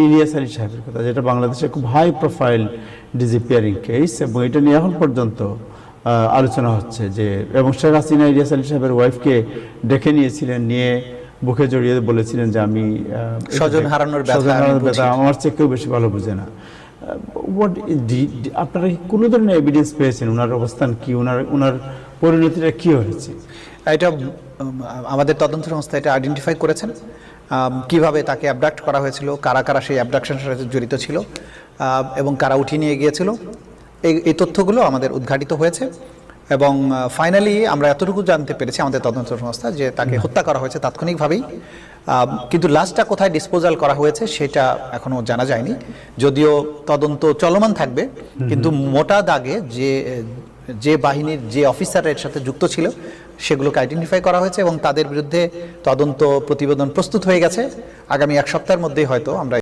ইলিয়াস আলী সাহেবের কথা, যেটা বাংলাদেশে খুব হাই প্রোফাইল ডিসঅ্যাপিয়ারিং কেস, এবং এটা নিয়ে এখন পর্যন্ত আলোচনা হচ্ছে যে, এবং শেখ হাসিনা ইলিয়াস আলী সাহেবের ওয়াইফকে ডেকে নিয়েছিলেন, নিয়ে বুকে জড়িয়ে বলেছিলেন যে আমি স্বজন হারানোর ব্যথা আমার চেয়ে কেউ বেশি ভালো বুঝে না। আপনারা কোনো ধরনের এভিডেন্স পেয়েছেন? ওনার অবস্থান কি, ওনার পরিণতিটা কি হয়েছে? এটা আমাদের তদন্ত সংস্থা এটা আইডেন্টিফাই করেছেন, কিভাবে তাকে অ্যাবডাক্ট করা হয়েছিল, কারা কারা সেই অ্যাবডাকশনের সাথে জড়িত ছিল এবং কারা উঠিয়ে নিয়ে গিয়েছিল, এই তথ্যগুলো আমাদের উদ্ঘাটিত হয়েছে। এবং ফাইনালি আমরা এতটুকু জানতে পেরেছি আমাদের তদন্ত সংস্থা যে তাকে হত্যা করা হয়েছে তাৎক্ষণিকভাবেই, কিন্তু লাশটা কোথায় ডিসপোজাল করা হয়েছে সেটা এখনও জানা যায়নি, যদিও তদন্ত চলমান থাকবে। কিন্তু মোটা দাগে যে বাহিনীর যে অফিসাররা এর সাথে যুক্ত ছিল সেগুলোকে আইডেন্টিফাই করা হয়েছে এবং তাদের বিরুদ্ধে তদন্ত প্রতিবেদন প্রস্তুত হয়ে গেছে। আগামী 1 সপ্তাহের মধ্যেই হয়তো আমরা